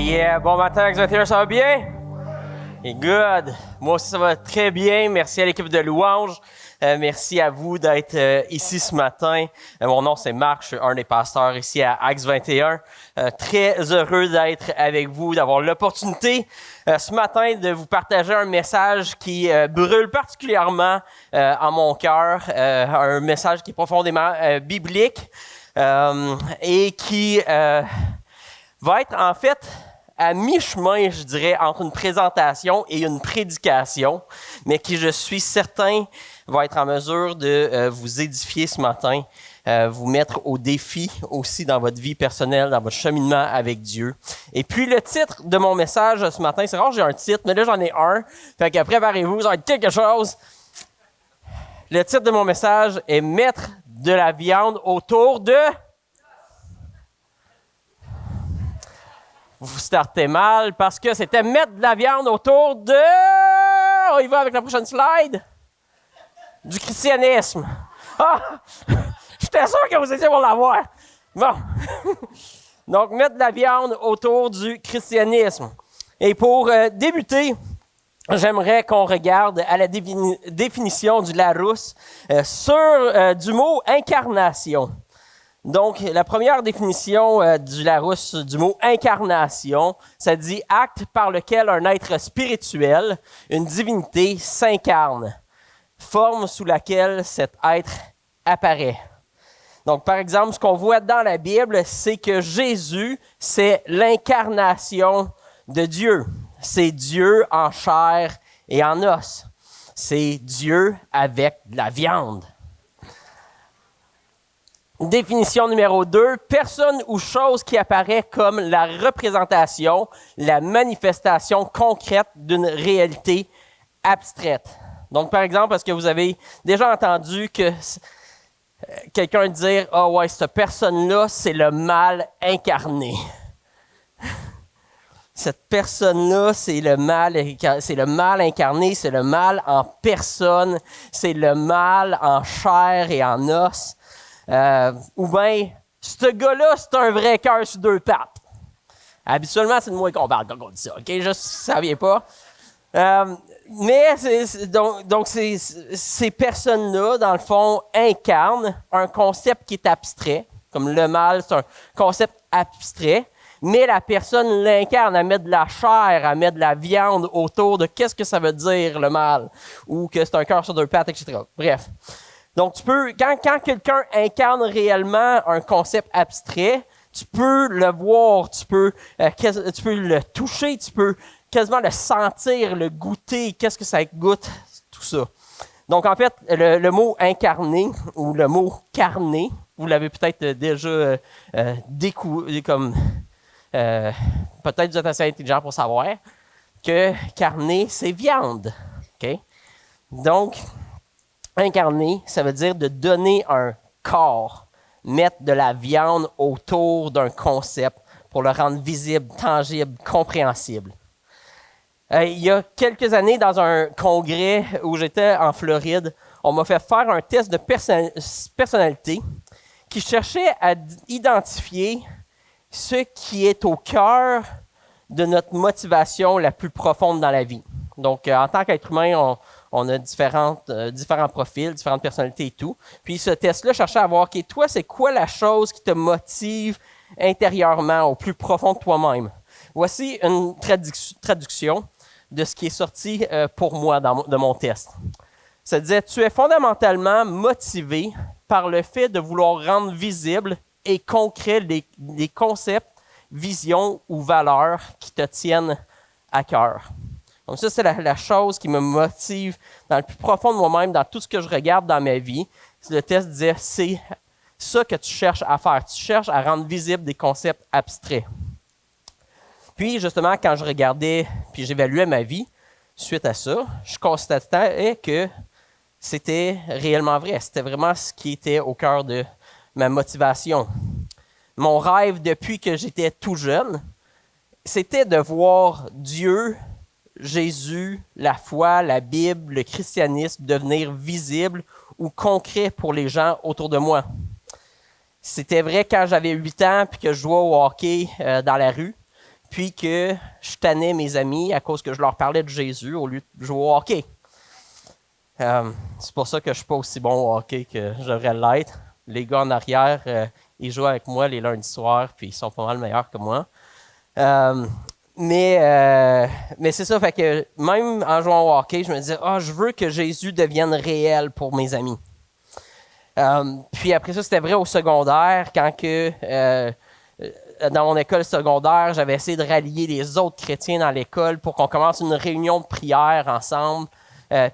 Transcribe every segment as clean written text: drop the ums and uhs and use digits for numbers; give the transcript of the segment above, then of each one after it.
Yeah, bon matin, Xavier, ça va bien? Et good. Moi aussi, ça va très bien. Merci à l'équipe de Louange. Merci à vous d'être ici ce matin. Mon nom, c'est Marc. Je suis un des pasteurs ici à Acts 21. Très heureux d'être avec vous, d'avoir l'opportunité ce matin de vous partager un message qui brûle particulièrement en mon cœur. Un message qui est profondément biblique et qui va être en fait à mi-chemin, je dirais, entre une présentation et une prédication, mais qui, je suis certain, va être en mesure de vous édifier ce matin, vous mettre au défi aussi dans votre vie personnelle, dans votre cheminement avec Dieu. Et puis, le titre de mon message ce matin, c'est rare que j'ai un titre, mais là, j'en ai un. Fait que préparez-vous, ça va être quelque chose. Le titre de mon message est « Mettre de la viande autour de... » Vous startez mal parce que c'était mettre de la viande autour de... On y va avec la prochaine slide. Du christianisme. Ah! J'étais sûr que vous étiez pour l'avoir. Bon. Donc, mettre de la viande autour du christianisme. Et pour débuter, j'aimerais qu'on regarde à la définition du Larousse sur du mot « incarnation ». Donc, la première définition du Larousse du mot « incarnation », ça dit « acte par lequel un être spirituel, une divinité, s'incarne, forme sous laquelle cet être apparaît ». Donc, par exemple, ce qu'on voit dans la Bible, c'est que Jésus, c'est l'incarnation de Dieu. C'est Dieu en chair et en os. C'est Dieu avec de la viande. Définition numéro 2, personne ou chose qui apparaît comme la représentation, la manifestation concrète d'une réalité abstraite. Donc, par exemple, est-ce que vous avez déjà entendu que quelqu'un dire « Ah ouais, cette personne-là, c'est le mal incarné. » Cette personne-là, c'est le mal incarné, c'est le mal en personne, c'est le mal en chair et en os. Ou bien, ce gars-là, c'est un vrai cœur sur deux pattes. Habituellement, c'est de moi qu'on parle quand on dit ça, OK? Juste si ça ne vient pas. Mais ces personnes-là, dans le fond, incarnent un concept qui est abstrait. Comme le mal, c'est un concept abstrait. Mais la personne l'incarne, elle met de la chair, elle met de la viande autour de qu'est-ce que ça veut dire, le mal. Ou que c'est un cœur sur deux pattes, etc. Bref. Donc, tu peux, quand quelqu'un incarne réellement un concept abstrait, tu peux le voir, tu peux le toucher, tu peux quasiment le sentir, le goûter, qu'est-ce que ça goûte, tout ça. Donc, en fait, le mot incarné ou le mot carné, vous l'avez peut-être déjà découvert, peut-être vous êtes assez intelligent pour savoir que carné, c'est viande. OK? Donc, incarner, ça veut dire de donner un corps, mettre de la viande autour d'un concept pour le rendre visible, tangible, compréhensible. Il y a quelques années, dans un congrès où j'étais en Floride, on m'a fait faire un test de personnalité qui cherchait à identifier ce qui est au cœur de notre motivation la plus profonde dans la vie. Donc, en tant qu'être humain, on a différents profils, différentes personnalités et tout. Puis ce test-là cherchait à voir, OK, toi, c'est quoi la chose qui te motive intérieurement, au plus profond de toi-même? Voici une traduction de ce qui est sorti pour moi de mon test. Ça disait, tu es fondamentalement motivé par le fait de vouloir rendre visible et concret les concepts, visions ou valeurs qui te tiennent à cœur. Donc ça, c'est la chose qui me motive dans le plus profond de moi-même, dans tout ce que je regarde dans ma vie. Le test disait, c'est ça que tu cherches à faire. Tu cherches à rendre visible des concepts abstraits. Puis, justement, quand je regardais puis j'évaluais ma vie suite à ça, je constatais que c'était réellement vrai. C'était vraiment ce qui était au cœur de ma motivation. Mon rêve depuis que j'étais tout jeune, c'était de voir Dieu, Jésus, la foi, la Bible, le christianisme devenir visible ou concret pour les gens autour de moi. C'était vrai quand j'avais 8 ans puis que je jouais au hockey dans la rue. puis que je tannais mes amis à cause que je leur parlais de Jésus au lieu de jouer au hockey. C'est pour ça que je ne suis pas aussi bon au hockey que je devrais l'être. Les gars en arrière, ils jouent avec moi les lundis soirs, puis ils sont pas mal meilleurs que moi. Mais c'est ça, fait que même en jouant au hockey, je me disais, je veux que Jésus devienne réel pour mes amis. Puis après ça, c'était vrai au secondaire, quand que dans mon école secondaire, j'avais essayé de rallier les autres chrétiens dans l'école pour qu'on commence une réunion de prière ensemble.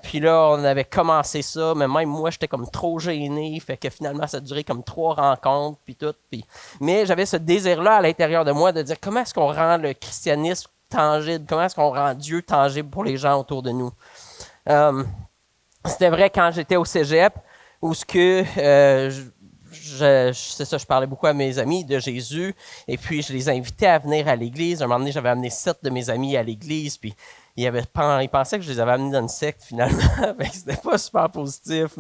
Puis là, on avait commencé ça, mais même moi, j'étais comme trop gêné, fait que finalement, ça a duré comme 3 rencontres, puis tout. Mais j'avais ce désir-là à l'intérieur de moi de dire comment est-ce qu'on rend le christianisme tangible, comment est-ce qu'on rend Dieu tangible pour les gens autour de nous. C'était vrai quand j'étais au cégep, où ce que c'est ça, je parlais beaucoup à mes amis de Jésus, et puis je les invitais à venir à l'église. Un moment donné, j'avais amené 7 de mes amis à l'église, puis ils pensaient que je les avais amenés dans une secte, finalement. C'était pas super positif,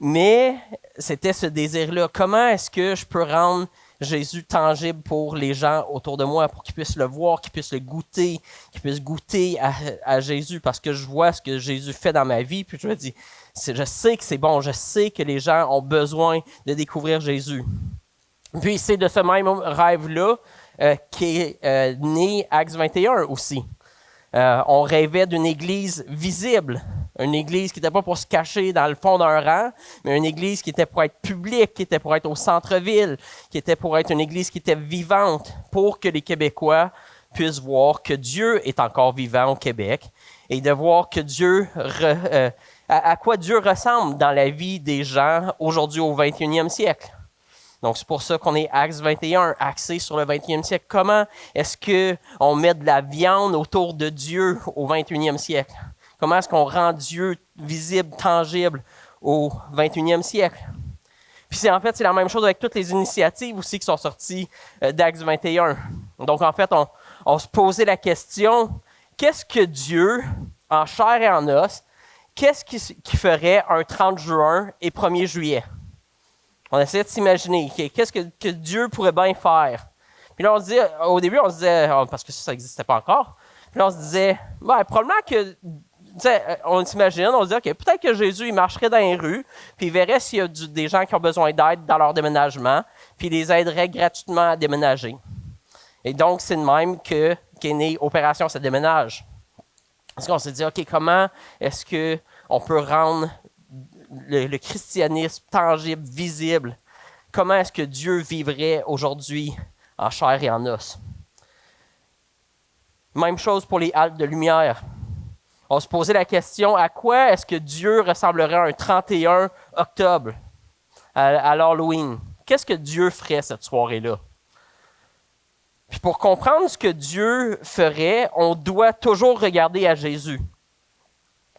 mais c'était ce désir-là. Comment est-ce que je peux rendre Jésus tangible pour les gens autour de moi, pour qu'ils puissent le voir, qu'ils puissent le goûter, qu'ils puissent goûter à Jésus, parce que je vois ce que Jésus fait dans ma vie, puis je me dis, je sais que c'est bon, je sais que les gens ont besoin de découvrir Jésus. Puis c'est de ce même rêve-là qu'est né Acts 21 aussi. On rêvait d'une église visible, une église qui n'était pas pour se cacher dans le fond d'un rang, mais une église qui était pour être publique, qui était pour être au centre-ville, qui était pour être une église qui était vivante, pour que les Québécois puissent voir que Dieu est encore vivant au Québec et de voir que Dieu, à quoi Dieu ressemble dans la vie des gens aujourd'hui au 21e siècle. Donc, c'est pour ça qu'on est Acts 21, axé sur le 21e siècle. Comment est-ce qu'on met de la viande autour de Dieu au 21e siècle? Comment est-ce qu'on rend Dieu visible, tangible au 21e siècle? Puis c'est la même chose avec toutes les initiatives aussi qui sont sorties d'Acts 21. Donc, en fait, on se posait la question, qu'est-ce que Dieu, en chair et en os, qu'est-ce qui ferait un 30 juin et 1er juillet? On essayait de s'imaginer, qu'est-ce que Dieu pourrait bien faire? Puis là, au début, on se disait, parce que ça n'existait pas encore, puis là, on se disait, probablement que, on s'imagine, on se dit, OK, peut-être que Jésus, il marcherait dans les rues, puis il verrait s'il y a des gens qui ont besoin d'aide dans leur déménagement, puis il les aiderait gratuitement à déménager. Et donc, c'est de même qu'est née Opération Ça déménage. Parce qu'on s'est dit, OK, comment est-ce qu'on peut rendre le christianisme tangible, visible? Comment est-ce que Dieu vivrait aujourd'hui en chair et en os? Même chose pour les haltes de lumière. On se posait la question, à quoi est-ce que Dieu ressemblerait un 31 octobre à l'Halloween? Qu'est-ce que Dieu ferait cette soirée-là? Puis pour comprendre ce que Dieu ferait, on doit toujours regarder à Jésus.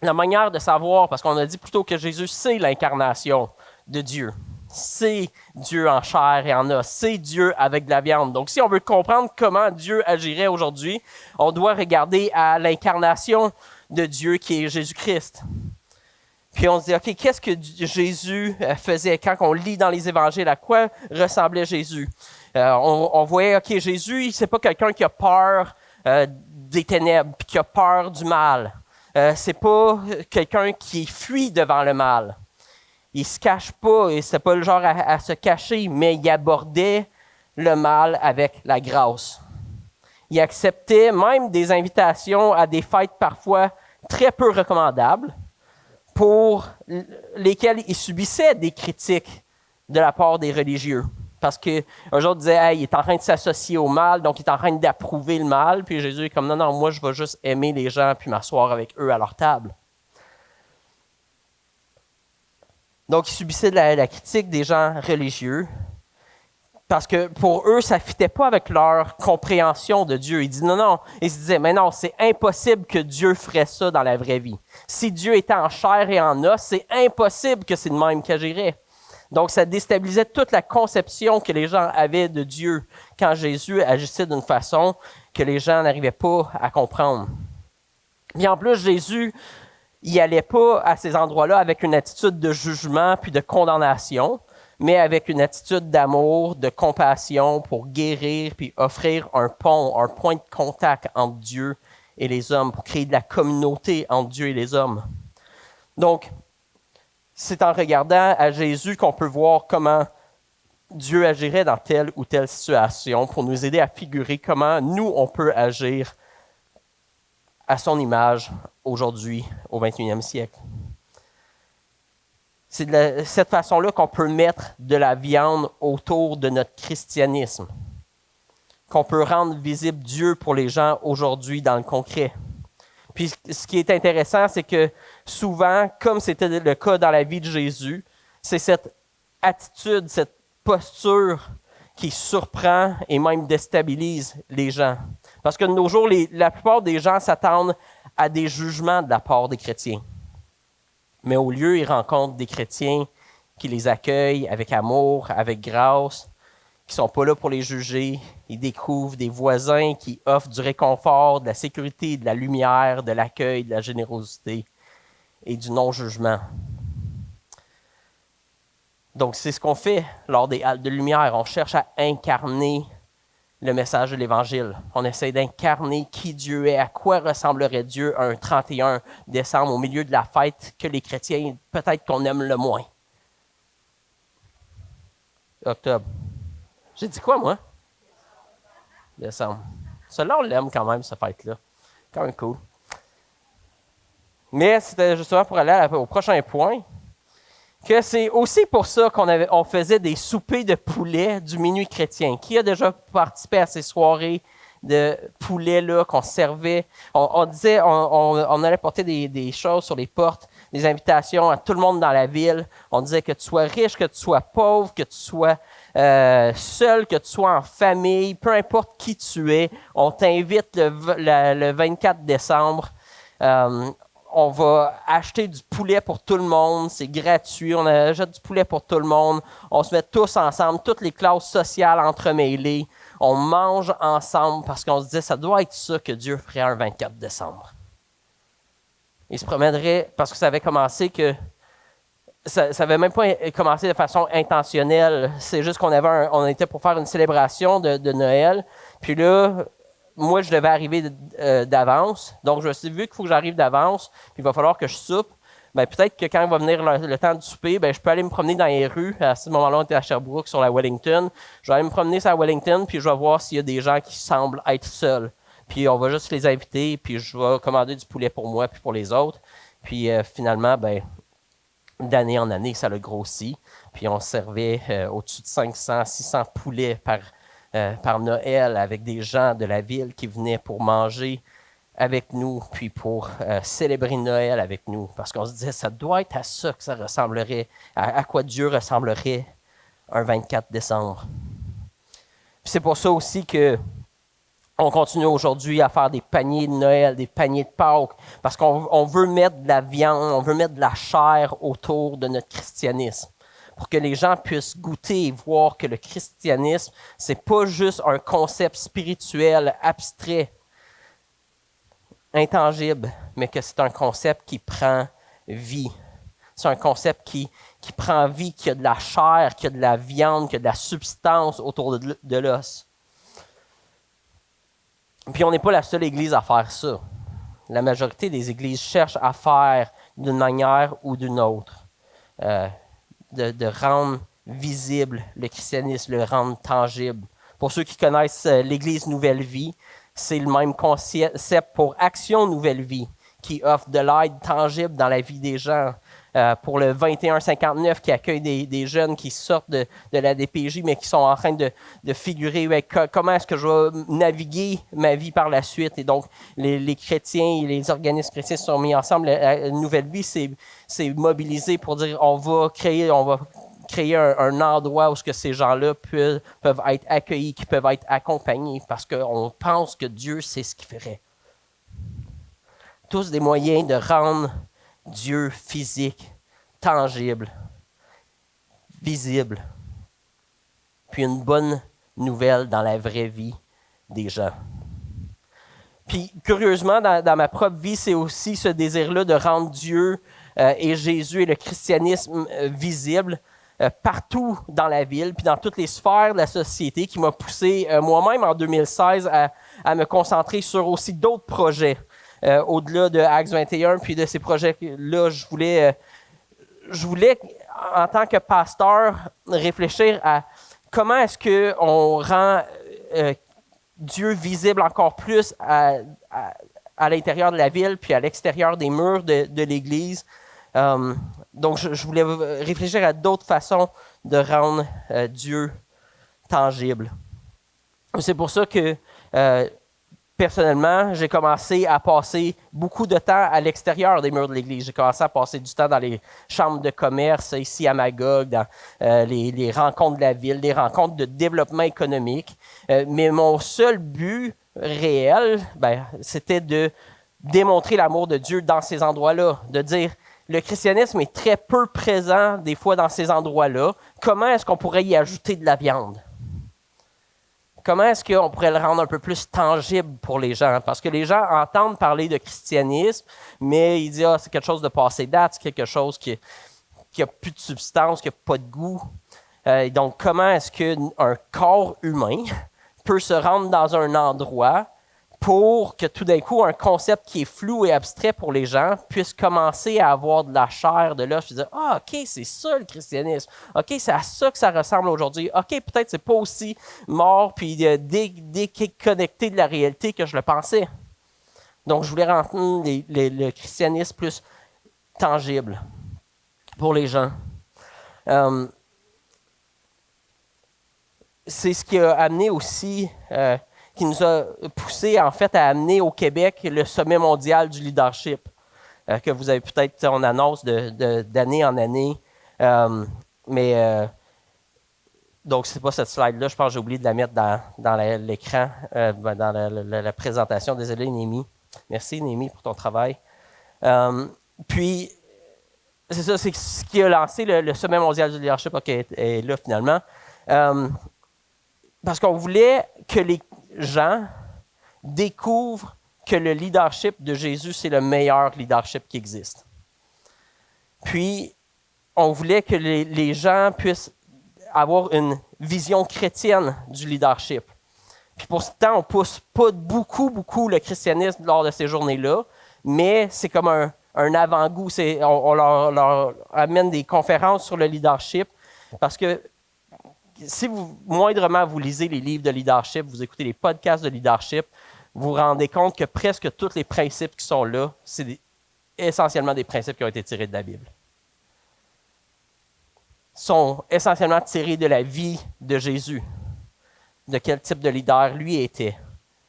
La manière de savoir, parce qu'on a dit plutôt que Jésus, c'est l'incarnation de Dieu. C'est Dieu en chair et en os. C'est Dieu avec de la viande. Donc, si on veut comprendre comment Dieu agirait aujourd'hui, on doit regarder à l'incarnation de Dieu qui est Jésus-Christ. Puis on se dit, OK, qu'est-ce que Jésus faisait quand on lit dans les évangiles? À quoi ressemblait Jésus? On voyait, OK, Jésus, c'est pas quelqu'un qui a peur des ténèbres, puis qui a peur du mal. C'est pas quelqu'un qui fuit devant le mal. Il se cache pas, et c'est pas le genre à se cacher, mais il abordait le mal avec la grâce. Il acceptait même des invitations à des fêtes parfois très peu recommandables, pour lesquelles il subissait des critiques de la part des religieux. Parce qu'un autres disaient, hey, il est en train de s'associer au mal, donc il est en train d'approuver le mal. Puis Jésus est comme, non, moi je vais juste aimer les gens puis m'asseoir avec eux à leur table. Donc il subissait la critique des gens religieux parce que pour eux, ça ne fitait pas avec leur compréhension de Dieu. Ils disent non. Ils se disaient, mais non, c'est impossible que Dieu ferait ça dans la vraie vie. Si Dieu était en chair et en os, c'est impossible que c'est de même qu'il agirait. Donc, ça déstabilisait toute la conception que les gens avaient de Dieu quand Jésus agissait d'une façon que les gens n'arrivaient pas à comprendre. Puis en plus, Jésus, il n'allait pas à ces endroits-là avec une attitude de jugement puis de condamnation, mais avec une attitude d'amour, de compassion pour guérir puis offrir un pont, un point de contact entre Dieu et les hommes, pour créer de la communauté entre Dieu et les hommes. Donc, c'est en regardant à Jésus qu'on peut voir comment Dieu agirait dans telle ou telle situation pour nous aider à figurer comment nous, on peut agir à son image aujourd'hui, au 21e siècle. C'est de cette façon-là qu'on peut mettre de la viande autour de notre christianisme, qu'on peut rendre visible Dieu pour les gens aujourd'hui dans le concret. Puis ce qui est intéressant, c'est que souvent, comme c'était le cas dans la vie de Jésus, c'est cette attitude, cette posture qui surprend et même déstabilise les gens. Parce que de nos jours, la plupart des gens s'attendent à des jugements de la part des chrétiens. Mais au lieu, ils rencontrent des chrétiens qui les accueillent avec amour, avec grâce, qui ne sont pas là pour les juger. Ils découvrent des voisins qui offrent du réconfort, de la sécurité, de la lumière, de l'accueil, de la générosité et du non-jugement. Donc, c'est ce qu'on fait lors des haltes de lumière. On cherche à incarner le message de l'Évangile. On essaie d'incarner qui Dieu est, à quoi ressemblerait Dieu un 31 décembre au milieu de la fête que les chrétiens, peut-être qu'on aime le moins. Octobre. J'ai dit quoi, moi? Décembre. Celle-là, on l'aime quand même, cette fête-là. Quand même cool. Mais c'était justement pour aller au prochain point, que c'est aussi pour ça qu'on faisait des soupers de poulet du minuit chrétien. Qui a déjà participé à ces soirées de poulet là qu'on servait? On disait, on allait porter des choses sur les portes, des invitations à tout le monde dans la ville. On disait que tu sois riche, que tu sois pauvre, que tu sois seul, que tu sois en famille, peu importe qui tu es, on t'invite le 24 décembre. On va acheter du poulet pour tout le monde, c'est gratuit, on achète du poulet pour tout le monde, on se met tous ensemble, toutes les classes sociales entremêlées, on mange ensemble parce qu'on se disait ça doit être ça que Dieu ferait un 24 décembre. Il se promènerait, parce que ça avait commencé que ça n'avait même pas commencé de façon intentionnelle, c'est juste on était pour faire une célébration de Noël, puis là, moi, je devais arriver d'avance. Donc, je me suis dit, vu qu'il faut que j'arrive d'avance, puis il va falloir que je soupe, bien, peut-être que quand il va venir le temps du souper, bien, je peux aller me promener dans les rues. À ce moment-là, on était à Sherbrooke, sur la Wellington. Je vais aller me promener sur la Wellington, puis je vais voir s'il y a des gens qui semblent être seuls. Puis, on va juste les inviter, puis je vais commander du poulet pour moi, puis pour les autres. Puis, finalement, bien, d'année en année, ça l'a grossi. Puis, on servait au-dessus de 500, 600 poulets par Noël, avec des gens de la ville qui venaient pour manger avec nous, puis pour célébrer Noël avec nous. Parce qu'on se disait, ça doit être à ça que ça ressemblerait, à quoi Dieu ressemblerait un 24 décembre. Puis c'est pour ça aussi qu'on continue aujourd'hui à faire des paniers de Noël, des paniers de Pâques, parce qu'on veut mettre de la viande, on veut mettre de la chair autour de notre christianisme, pour que les gens puissent goûter et voir que le christianisme, c'est pas juste un concept spirituel abstrait, intangible, mais que c'est un concept qui prend vie. C'est un concept qui prend vie, qui a de la chair, qui a de la viande, qui a de la substance autour de l'os. Puis on n'est pas la seule église à faire ça. La majorité des églises cherchent à faire d'une manière ou d'une autre. De rendre visible le christianisme, le rendre tangible. Pour ceux qui connaissent l'Église Nouvelle Vie, c'est le même concept pour Action Nouvelle Vie, qui offre de l'aide tangible dans la vie des gens. Pour le 2159, qui accueille des jeunes qui sortent de la DPJ, mais qui sont en train de figurer comment est-ce que je vais naviguer ma vie par la suite. Et donc, les chrétiens et les organismes chrétiens se sont mis ensemble. La Nouvelle Vie s'est mobilisée pour dire on va créer un endroit où ces gens-là peuvent être accueillis, qui peuvent être accompagnés, parce qu'on pense que Dieu sait ce qu'il ferait. Tous des moyens de rendre Dieu physique, tangible, visible, puis une bonne nouvelle dans la vraie vie des gens. Puis, curieusement, dans ma propre vie, c'est aussi ce désir-là de rendre Dieu et Jésus et le christianisme visible. partout dans la ville, puis dans toutes les sphères de la société, qui m'a poussé moi-même en 2016 à me concentrer sur aussi d'autres projets. Au-delà de Acts 21, puis de ces projets-là, je voulais, en tant que pasteur, réfléchir à comment est-ce qu'on rend Dieu visible encore plus à l'intérieur de la ville, puis à l'extérieur des murs de l'Église. Donc, je voulais réfléchir à d'autres façons de rendre Dieu tangible. C'est pour ça que, personnellement, j'ai commencé à passer beaucoup de temps à l'extérieur des murs de l'Église. J'ai commencé à passer du temps dans les chambres de commerce, ici à Magog, dans les rencontres de la ville, les rencontres de développement économique. Mais mon seul but réel, c'était de démontrer l'amour de Dieu dans ces endroits-là, de dire le christianisme est très peu présent des fois dans ces endroits-là. Comment est-ce qu'on pourrait y ajouter de la viande? Comment est-ce qu'on pourrait le rendre un peu plus tangible pour les gens? Parce que les gens entendent parler de christianisme, mais ils disent « Ah, c'est quelque chose de passé date, c'est quelque chose qui n'a plus de substance, qui n'a pas de goût. » Donc, comment est-ce qu'un corps humain peut se rendre dans un endroit pour que tout d'un coup, un concept qui est flou et abstrait pour les gens puisse commencer à avoir de la chair, de l'os, et dire « Ah, OK, c'est ça le christianisme. OK, c'est à ça que ça ressemble aujourd'hui. OK, peut-être c'est pas aussi mort puis déconnecté de la réalité que je le pensais. » Donc, je voulais rendre le christianisme plus tangible pour les gens. C'est ce qui a amené aussi... qui nous a poussé en fait à amener au Québec le sommet mondial du leadership, que vous avez peut-être, on annonce d'année en année, donc c'est pas cette slide-là, je pense que j'ai oublié de la mettre dans l'écran, dans la présentation. Désolé Némi, merci Némi pour ton travail. Puis, c'est ça, c'est ce qui a lancé le sommet mondial du leadership, est là finalement, parce qu'on voulait que les gens découvrent que le leadership de Jésus, c'est le meilleur leadership qui existe. Puis, on voulait que les gens puissent avoir une vision chrétienne du leadership. Puis pour ce temps, on ne pousse pas beaucoup le christianisme lors de ces journées-là, mais c'est comme un avant-goût. On leur amène des conférences sur le leadership, parce que si moindrement vous lisez les livres de leadership, vous écoutez les podcasts de leadership, vous vous rendez compte que presque tous les principes qui sont là, c'est essentiellement des principes qui ont été tirés de la Bible. Sont essentiellement tirés de la vie de Jésus. De quel type de leader lui était.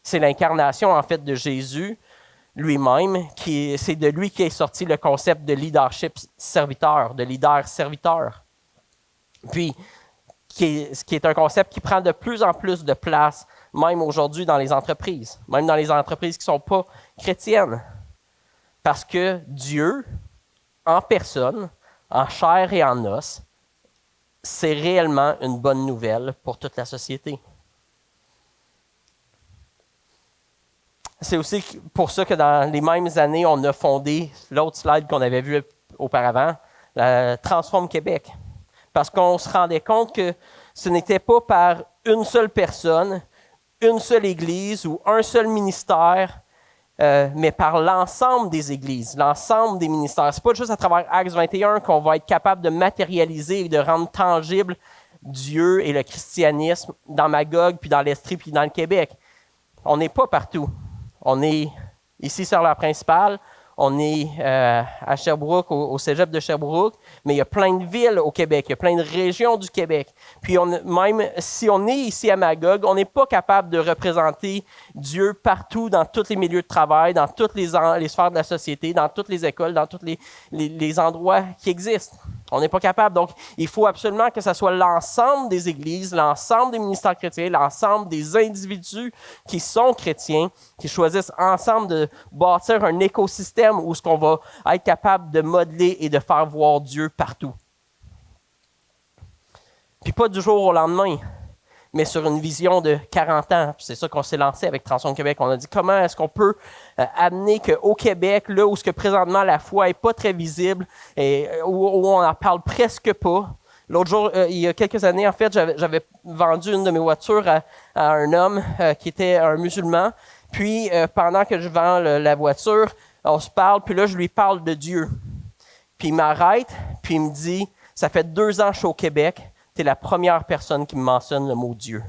C'est l'incarnation en fait de Jésus lui-même, c'est de lui qui est sorti le concept de leadership serviteur, de leader serviteur. Puis, ce qui est un concept qui prend de plus en plus de place, même aujourd'hui dans les entreprises, même dans les entreprises qui ne sont pas chrétiennes. Parce que Dieu, en personne, en chair et en os, c'est réellement une bonne nouvelle pour toute la société. C'est aussi pour ça que dans les mêmes années, on a fondé l'autre slide qu'on avait vu auparavant, la Transforme Québec. Parce qu'on se rendait compte que ce n'était pas par une seule personne, une seule église ou un seul ministère, mais par l'ensemble des églises, l'ensemble des ministères. Ce n'est pas juste à travers Acts 21 qu'on va être capable de matérialiser et de rendre tangible Dieu et le christianisme dans Magog, puis dans l'Estrie, puis dans le Québec. On n'est pas partout. On est ici sur la principale, on est à Sherbrooke, au cégep de Sherbrooke, mais il y a plein de villes au Québec, il y a plein de régions du Québec. Puis même si on est ici à Magog, on n'est pas capable de représenter Dieu partout dans tous les milieux de travail, dans toutes les sphères de la société, dans toutes les écoles, dans tous les endroits qui existent. On n'est pas capable. Donc, il faut absolument que ce soit l'ensemble des églises, l'ensemble des ministères chrétiens, l'ensemble des individus qui sont chrétiens, qui choisissent ensemble de bâtir un écosystème où ce qu'on va être capable de modeler et de faire voir Dieu partout. Puis pas du jour au lendemain, mais sur une vision de 40 ans. Puis c'est ça qu'on s'est lancé avec Transforme Québec. On a dit comment est-ce qu'on peut amener qu'au Québec, là où ce que présentement la foi n'est pas très visible, et où on n'en parle presque pas, L'autre jour, il y a quelques années, en fait, j'avais vendu une de mes voitures à un homme qui était un musulman. Puis, pendant que je vends la voiture, on se parle, puis là, je lui parle de Dieu. Puis, il m'arrête, puis il me dit, « Ça fait 2 ans que je suis au Québec, tu es la première personne qui me mentionne le mot Dieu. »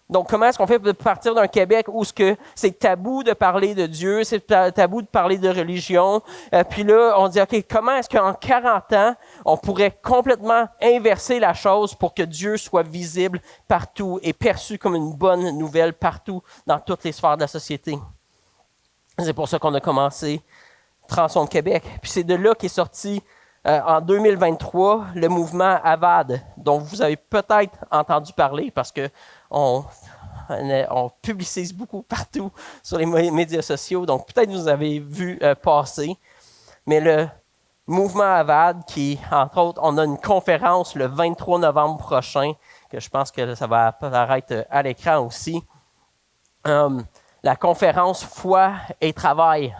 Donc, comment est-ce qu'on fait pour partir d'un Québec où c'est tabou de parler de Dieu, c'est tabou de parler de religion, puis là, on dit, OK, comment est-ce qu'en 40 ans, on pourrait complètement inverser la chose pour que Dieu soit visible partout et perçu comme une bonne nouvelle partout dans toutes les sphères de la société? C'est pour ça qu'on a commencé Transforme Québec. Puis c'est de là qu'est sorti en 2023 le mouvement AVAD, dont vous avez peut-être entendu parler parce que on publicise beaucoup partout sur les médias sociaux, donc peut-être vous avez vu passer. Mais le mouvement AVAD, qui, entre autres, on a une conférence le 23 novembre prochain, que je pense que ça va apparaître à l'écran aussi. La conférence Foi et Travail,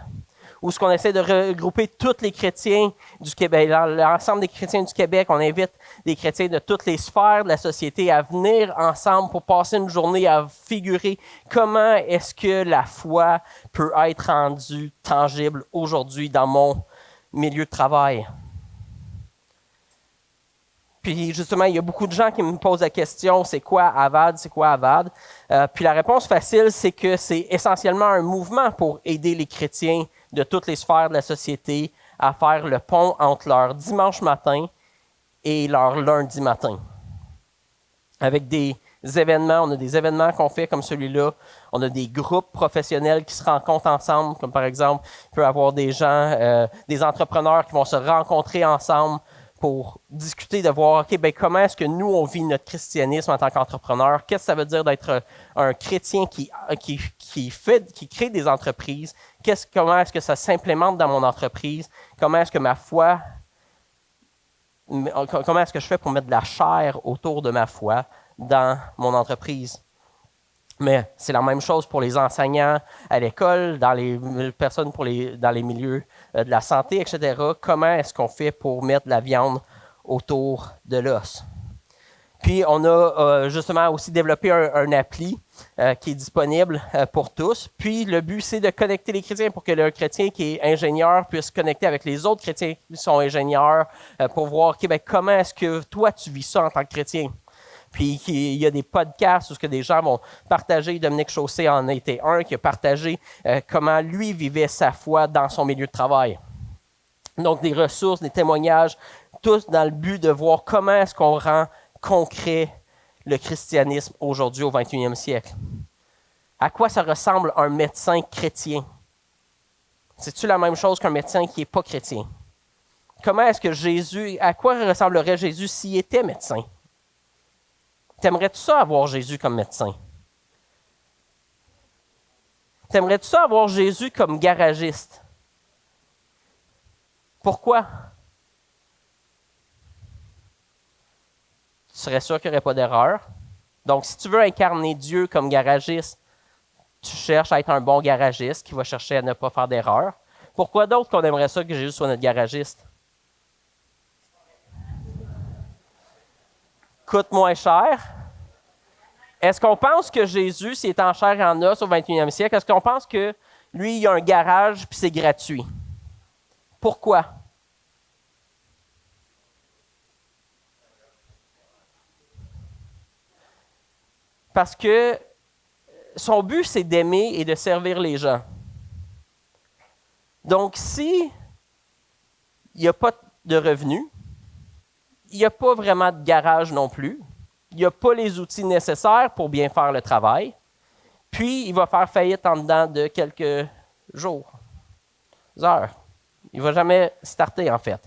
où ce qu'on essaie de regrouper tous les chrétiens du Québec, l'ensemble des chrétiens du Québec. On invite des chrétiens de toutes les sphères de la société à venir ensemble pour passer une journée à figurer comment est-ce que la foi peut être rendue tangible aujourd'hui dans mon milieu de travail. Puis justement, il y a beaucoup de gens qui me posent la question, c'est quoi AVAD, c'est quoi AVAD? Puis la réponse facile, c'est que c'est essentiellement un mouvement pour aider les chrétiens de toutes les sphères de la société à faire le pont entre leur dimanche matin et leur lundi matin. Avec des événements, on a des événements qu'on fait comme celui-là, on a des groupes professionnels qui se rencontrent ensemble, comme par exemple, il peut y avoir des gens, des entrepreneurs qui vont se rencontrer ensemble pour discuter, de voir, OK, ben comment est-ce que nous, on vit notre christianisme en tant qu'entrepreneur? Qu'est-ce que ça veut dire d'être un chrétien qui crée des entreprises? Comment est-ce que ça s'implémente dans mon entreprise? Comment est-ce que ma foi, comment est-ce que je fais pour mettre de la chair autour de ma foi dans mon entreprise? Mais c'est la même chose pour les enseignants à l'école, dans les personnes dans les milieux de la santé, etc. Comment est-ce qu'on fait pour mettre de la viande autour de l'os? Puis, on a justement aussi développé un appli qui est disponible pour tous. Puis, le but, c'est de connecter les chrétiens pour que le chrétien qui est ingénieur puisse connecter avec les autres chrétiens qui sont ingénieurs pour voir okay, ben, comment est-ce que toi, tu vis ça en tant que chrétien. Puis il y a des podcasts où des gens vont partager. Dominique Chaussé en a été un qui a partagé comment lui vivait sa foi dans son milieu de travail. Donc des ressources, des témoignages, tous dans le but de voir comment est-ce qu'on rend concret le christianisme aujourd'hui au 21e siècle. À quoi ça ressemble un médecin chrétien? C'est-tu la même chose qu'un médecin qui n'est pas chrétien? Comment est-ce que Jésus, à quoi ressemblerait Jésus s'il était médecin? T'aimerais-tu ça avoir Jésus comme médecin? T'aimerais-tu ça avoir Jésus comme garagiste? Pourquoi? Tu serais sûr qu'il n'y aurait pas d'erreur. Donc, si tu veux incarner Dieu comme garagiste, tu cherches à être un bon garagiste qui va chercher à ne pas faire d'erreur. Pourquoi d'autre qu'on aimerait ça que Jésus soit notre garagiste? Coûte moins cher. Est-ce qu'on pense que Jésus, s'il est en chair et en os au 21e siècle, est-ce qu'on pense que lui, il a un garage puis c'est gratuit? Pourquoi? Parce que son but, c'est d'aimer et de servir les gens. Donc, si il n'y a pas de revenus, il n'y a pas vraiment de garage non plus, il n'y a pas les outils nécessaires pour bien faire le travail, puis il va faire faillite en dedans de quelques jours, heures. Il ne va jamais starter, en fait.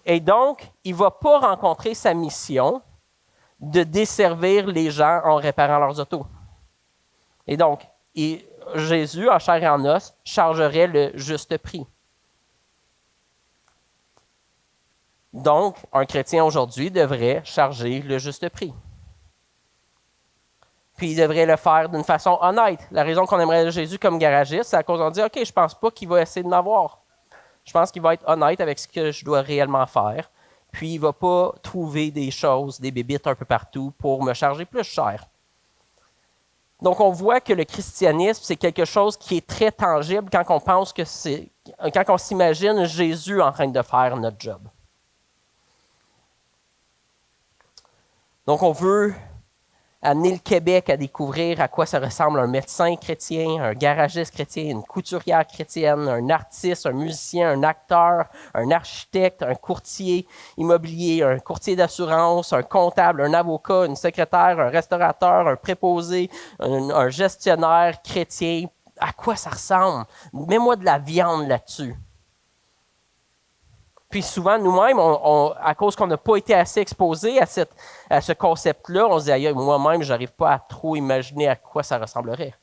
Et donc, il ne va pas rencontrer sa mission de desservir les gens en réparant leurs autos. Et donc, Jésus, en chair et en os, chargerait le juste prix. Donc, un chrétien aujourd'hui devrait charger le juste prix. Puis il devrait le faire d'une façon honnête. La raison qu'on aimerait Jésus comme garagiste, c'est à cause qu'on dit « OK, je ne pense pas qu'il va essayer de m'avoir. Je pense qu'il va être honnête avec ce que je dois réellement faire. puis il ne va pas trouver des choses, des bébites un peu partout pour me charger plus cher. Donc, on voit que le christianisme, c'est quelque chose qui est très tangible quand on s'imagine Jésus en train de faire notre job. Donc, on veut amener le Québec à découvrir à quoi ça ressemble un médecin chrétien, un garagiste chrétien, une couturière chrétienne, un artiste, un musicien, un acteur, un architecte, un courtier immobilier, un courtier d'assurance, un comptable, un avocat, une secrétaire, un restaurateur, un préposé, un gestionnaire chrétien. À quoi ça ressemble? Mets-moi de la viande là-dessus. Puis souvent, nous-mêmes, à cause qu'on n'a pas été assez exposés à ce concept-là, on se dit, moi-même, je n'arrive pas à trop imaginer à quoi ça ressemblerait.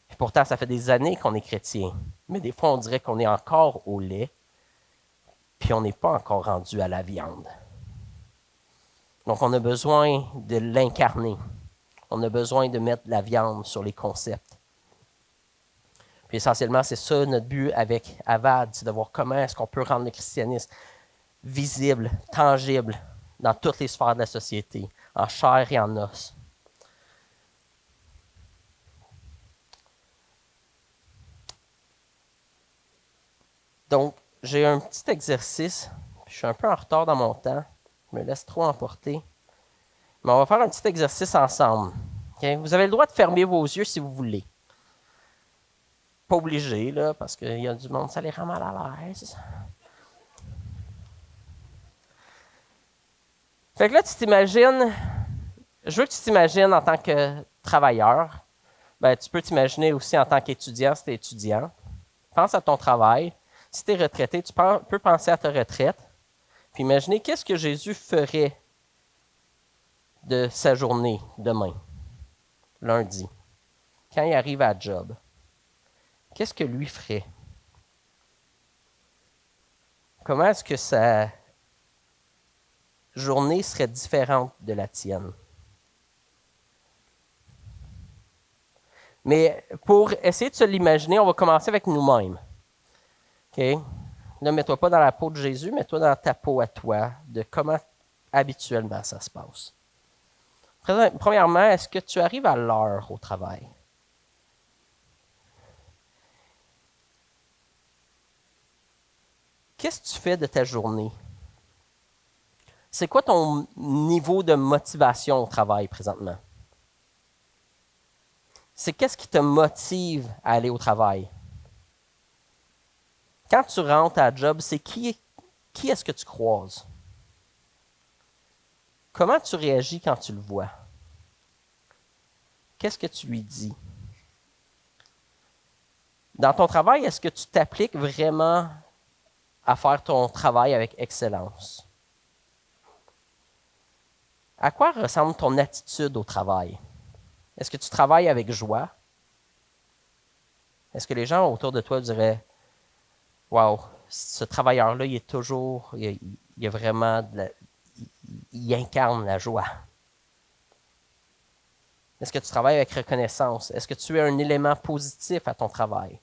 Puis pourtant, ça fait des années qu'on est chrétien. Mais des fois, on dirait qu'on est encore au lait, puis on n'est pas encore rendu à la viande. Donc, on a besoin de l'incarner. On a besoin de mettre de la viande sur les concepts. Puis essentiellement, c'est ça notre but avec Avad, c'est de voir comment est-ce qu'on peut rendre le christianisme visible, tangible dans toutes les sphères de la société, en chair et en os. Donc, j'ai un petit exercice. Je suis un peu en retard dans mon temps. Je me laisse trop emporter. Mais on va faire un petit exercice ensemble. Okay? Vous avez le droit de fermer vos yeux si vous voulez. Pas obligé, là, parce qu'il y a du monde, ça les rend mal à l'aise. Fait que là, je veux que tu t'imagines en tant que travailleur. Ben, tu peux t'imaginer aussi en tant qu'étudiant si tu es étudiant. Pense à ton travail. Si tu es retraité, tu peux penser à ta retraite. Puis imaginer qu'est-ce que Jésus ferait de sa journée demain, lundi, quand il arrive à la job. Qu'est-ce que lui ferait? Comment est-ce que sa journée serait différente de la tienne? Mais pour essayer de se l'imaginer, on va commencer avec nous-mêmes. OK? Ne mets-toi pas dans la peau de Jésus, mets-toi dans ta peau à toi, de comment habituellement ça se passe. Premièrement, est-ce que tu arrives à l'heure au travail? Qu'est-ce que tu fais de ta journée? C'est quoi ton niveau de motivation au travail présentement? C'est qu'est-ce qui te motive à aller au travail? Quand tu rentres à la job, c'est qui est-ce que tu croises? Comment tu réagis quand tu le vois? Qu'est-ce que tu lui dis? Dans ton travail, est-ce que tu t'appliques vraiment à faire ton travail avec excellence? À quoi ressemble ton attitude au travail? Est-ce que tu travailles avec joie? Est-ce que les gens autour de toi diraient wow, ce travailleur-là, il a vraiment il incarne la joie. Est-ce que tu travailles avec reconnaissance? Est-ce que tu es un élément positif à ton travail?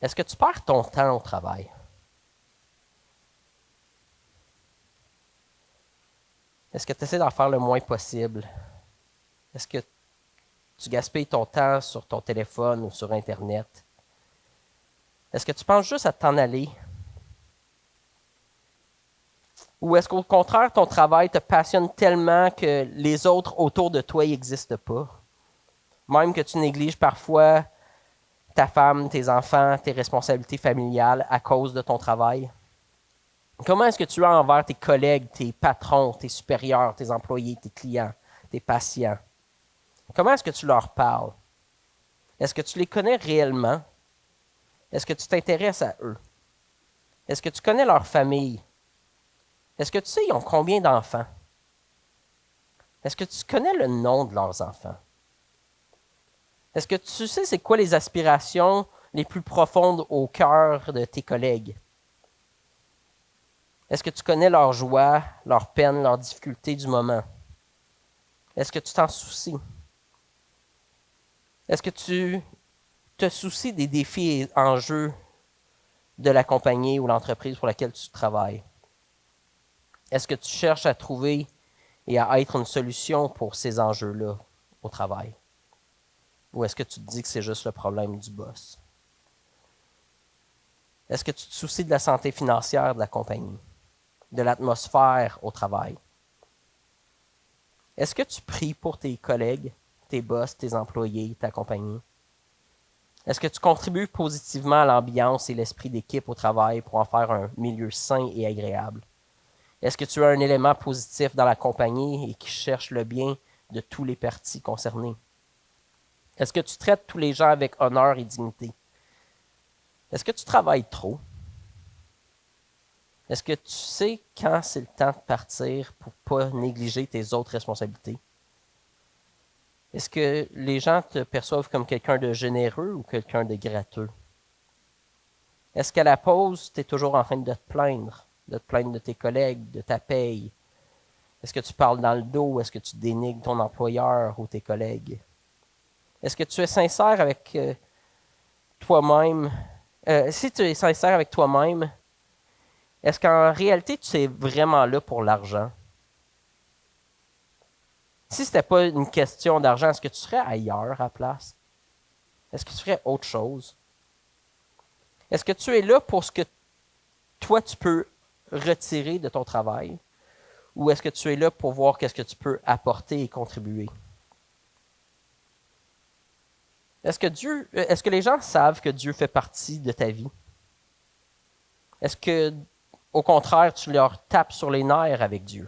Est-ce que tu perds ton temps au travail? Est-ce que tu essaies d'en faire le moins possible? Est-ce que tu gaspilles ton temps sur ton téléphone ou sur Internet? Est-ce que tu penses juste à t'en aller? Ou est-ce qu'au contraire, ton travail te passionne tellement que les autres autour de toi n'existent pas? Même que tu négliges parfois ta femme, tes enfants, tes responsabilités familiales à cause de ton travail? Comment est-ce que tu es envers tes collègues, tes patrons, tes supérieurs, tes employés, tes clients, tes patients? Comment est-ce que tu leur parles? Est-ce que tu les connais réellement? Est-ce que tu t'intéresses à eux? Est-ce que tu connais leur famille? Est-ce que tu sais ils ont combien d'enfants? Est-ce que tu connais le nom de leurs enfants? Est-ce que tu sais c'est quoi les aspirations les plus profondes au cœur de tes collègues? Est-ce que tu connais leurs joies, leurs peines, leurs difficultés du moment? Est-ce que tu t'en soucies? Est-ce que tu te soucies des défis et enjeux de la compagnie ou l'entreprise pour laquelle tu travailles? Est-ce que tu cherches à trouver et à être une solution pour ces enjeux-là au travail? Ou est-ce que tu te dis que c'est juste le problème du boss? Est-ce que tu te soucies de la santé financière de la compagnie, de l'atmosphère au travail? Est-ce que tu pries pour tes collègues, tes boss, tes employés, ta compagnie? Est-ce que tu contribues positivement à l'ambiance et l'esprit d'équipe au travail pour en faire un milieu sain et agréable? Est-ce que tu as un élément positif dans la compagnie et qui cherche le bien de tous les parties concernées? Est-ce que tu traites tous les gens avec honneur et dignité? Est-ce que tu travailles trop? Est-ce que tu sais quand c'est le temps de partir pour ne pas négliger tes autres responsabilités? Est-ce que les gens te perçoivent comme quelqu'un de généreux ou quelqu'un de gratteux? Est-ce qu'à la pause, tu es toujours en train de te plaindre de tes collègues, de ta paye? Est-ce que tu parles dans le dos? Est-ce que tu dénigres ton employeur ou tes collègues? Est-ce que tu es sincère avec toi-même? Si tu es sincère avec toi-même, est-ce qu'en réalité, tu es vraiment là pour l'argent? Si ce n'était pas une question d'argent, est-ce que tu serais ailleurs à la place? Est-ce que tu ferais autre chose? Est-ce que tu es là pour ce que toi, tu peux retirer de ton travail? Ou est-ce que tu es là pour voir qu'est-ce que tu peux apporter et contribuer? Est-ce que les gens savent que Dieu fait partie de ta vie? Est-ce que, au contraire, tu leur tapes sur les nerfs avec Dieu?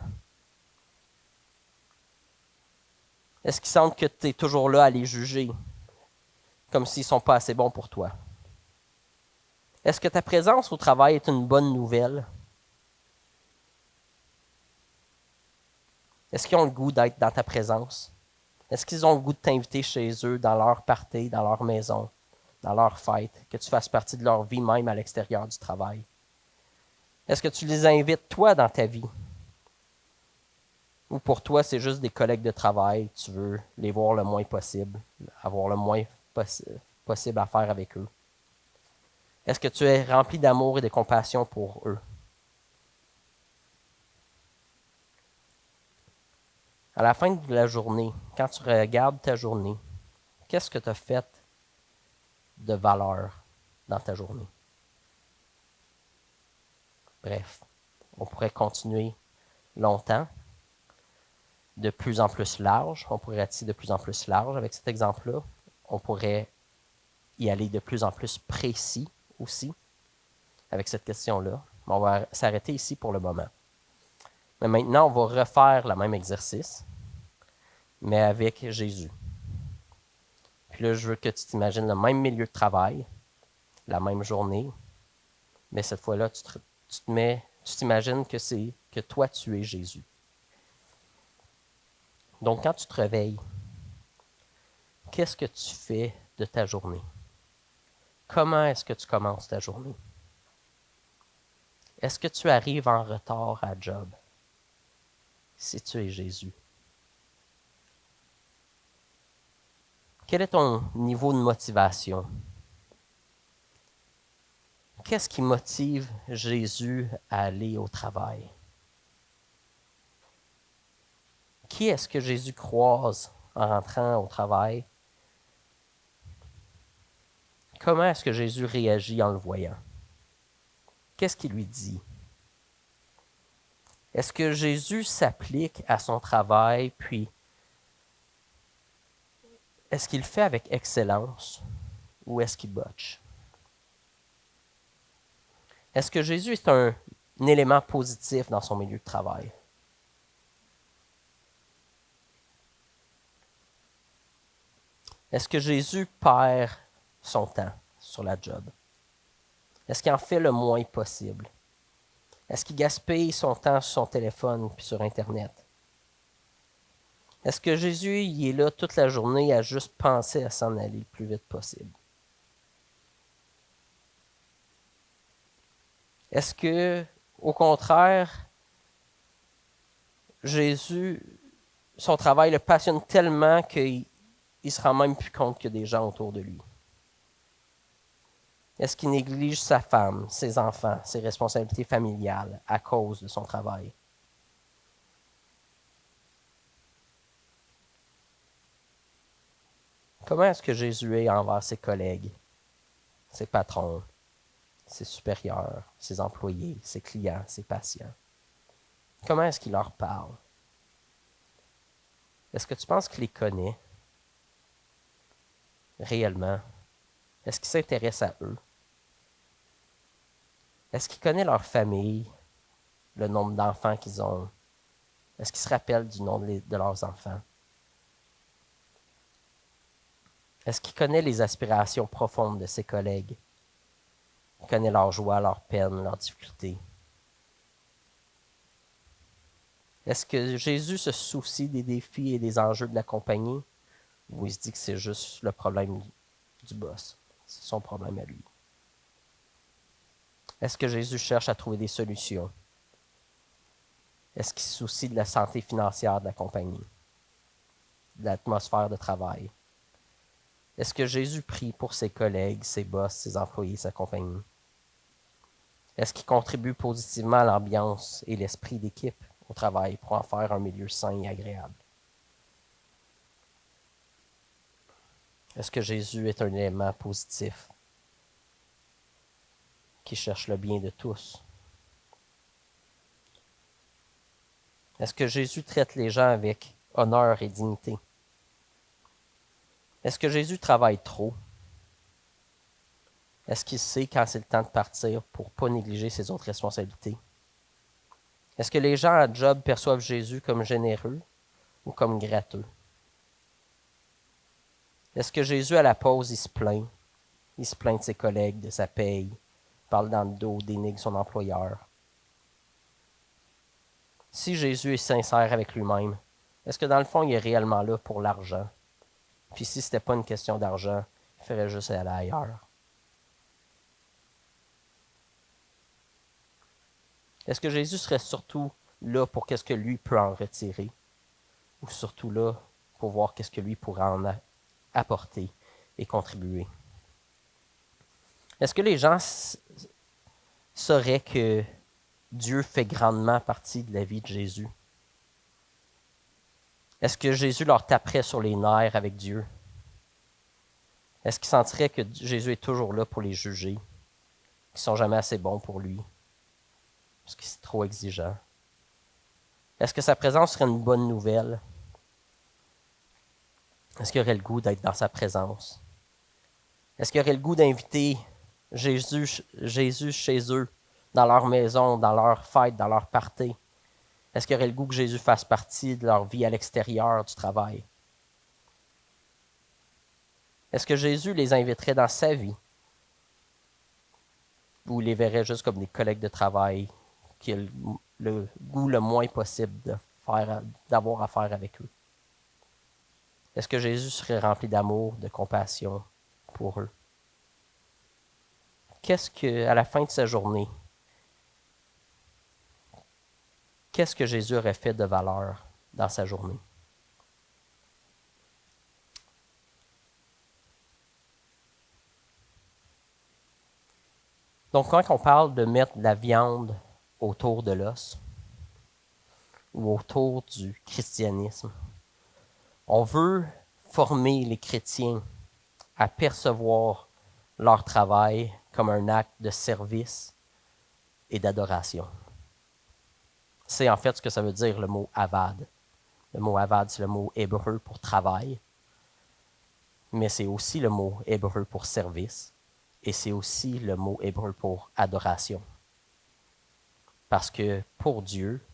Est-ce qu'ils sentent que tu es toujours là à les juger, comme s'ils ne sont pas assez bons pour toi? Est-ce que ta présence au travail est une bonne nouvelle? Est-ce qu'ils ont le goût d'être dans ta présence? Est-ce qu'ils ont le goût de t'inviter chez eux, dans leur party, dans leur maison, dans leur fête, que tu fasses partie de leur vie même à l'extérieur du travail? Est-ce que tu les invites, toi, dans ta vie? Ou pour toi, c'est juste des collègues de travail, tu veux les voir le moins possible, avoir le moins possible à faire avec eux? Est-ce que tu es rempli d'amour et de compassion pour eux? À la fin de la journée, quand tu regardes ta journée, qu'est-ce que tu as fait de valeur dans ta journée? Bref, on pourrait continuer longtemps, de plus en plus large. On pourrait être de plus en plus large avec cet exemple-là. On pourrait y aller de plus en plus précis aussi avec cette question-là. Mais on va s'arrêter ici pour le moment. Mais maintenant, on va refaire le même exercice, mais avec Jésus. Puis là, je veux que tu t'imagines le même milieu de travail, la même journée, mais cette fois-là, tu t'imagines que toi, tu es Jésus. Donc, quand tu te réveilles, qu'est-ce que tu fais de ta journée? Comment est-ce que tu commences ta journée? Est-ce que tu arrives en retard à job si tu es Jésus? Quel est ton niveau de motivation? Qu'est-ce qui motive Jésus à aller au travail? Qui est-ce que Jésus croise en rentrant au travail? Comment est-ce que Jésus réagit en le voyant? Qu'est-ce qu'il lui dit? Est-ce que Jésus s'applique à son travail, puis est-ce qu'il le fait avec excellence ou est-ce qu'il botche? Est-ce que Jésus est un élément positif dans son milieu de travail? Est-ce que Jésus perd son temps sur la job? Est-ce qu'il en fait le moins possible? Est-ce qu'il gaspille son temps sur son téléphone puis sur Internet? Est-ce que Jésus il est là toute la journée à juste penser à s'en aller le plus vite possible? Est-ce que, au contraire, Jésus, son travail le passionne tellement qu'il ne se rend même plus compte qu'il y a des gens autour de lui? Est-ce qu'il néglige sa femme, ses enfants, ses responsabilités familiales à cause de son travail? Comment est-ce que Jésus est envers ses collègues, ses patrons, ses supérieurs, ses employés, ses clients, ses patients? Comment est-ce qu'il leur parle? Est-ce que tu penses qu'il les connaît réellement? Est-ce qu'il s'intéresse à eux? Est-ce qu'il connaît leur famille, le nombre d'enfants qu'ils ont? Est-ce qu'ils se rappellent du nom de leurs enfants? Est-ce qu'il connaît les aspirations profondes de ses collègues? Il connaît leurs joies, leurs peines, leurs difficultés. Est-ce que Jésus se soucie des défis et des enjeux de la compagnie? Ou il se dit que c'est juste le problème du boss? C'est son problème à lui. Est-ce que Jésus cherche à trouver des solutions? Est-ce qu'il se soucie de la santé financière de la compagnie? De l'atmosphère de travail? Est-ce que Jésus prie pour ses collègues, ses boss, ses employés, sa compagnie? Est-ce qu'il contribue positivement à l'ambiance et l'esprit d'équipe au travail pour en faire un milieu sain et agréable? Est-ce que Jésus est un élément positif qui cherche le bien de tous? Est-ce que Jésus traite les gens avec honneur et dignité? Est-ce que Jésus travaille trop? Est-ce qu'il sait quand c'est le temps de partir pour ne pas négliger ses autres responsabilités? Est-ce que les gens à job perçoivent Jésus comme généreux ou comme gratteux? Est-ce que Jésus, à la pause, il se plaint? Il se plaint de ses collègues, de sa paye, parle dans le dos, dénigre son employeur. Si Jésus est sincère avec lui-même, est-ce que dans le fond, il est réellement là pour l'argent? Puis si ce n'était pas une question d'argent, il ferait juste aller ailleurs. Est-ce que Jésus serait surtout là pour qu'est-ce que lui peut en retirer? Ou surtout là pour voir qu'est-ce que lui pourrait en apporter et contribuer? Est-ce que les gens sauraient que Dieu fait grandement partie de la vie de Jésus? Est-ce que Jésus leur taperait sur les nerfs avec Dieu? Est-ce qu'ils sentiraient que Jésus est toujours là pour les juger, qu'ils ne sont jamais assez bons pour lui, parce que c'est trop exigeant? Est-ce que sa présence serait une bonne nouvelle? Est-ce qu'il y aurait le goût d'être dans sa présence? Est-ce qu'il y aurait le goût d'inviter Jésus chez eux, dans leur maison, dans leur fête, dans leur party? Est-ce qu'il y aurait le goût que Jésus fasse partie de leur vie à l'extérieur du travail? Est-ce que Jésus les inviterait dans sa vie? Ou les verrait juste comme des collègues de travail qui ont le goût le moins possible d'avoir affaire avec eux? Est-ce que Jésus serait rempli d'amour, de compassion pour eux? À la fin de sa journée, qu'est-ce que Jésus aurait fait de valeur dans sa journée? Donc, quand on parle de mettre de la viande autour de l'os ou autour du christianisme, on veut former les chrétiens à percevoir leur travail comme un acte de service et d'adoration. C'est en fait ce que ça veut dire le mot avad. Le mot avad, c'est le mot hébreu pour travail, mais c'est aussi le mot hébreu pour service, et c'est aussi le mot hébreu pour adoration. Parce que pour Dieu,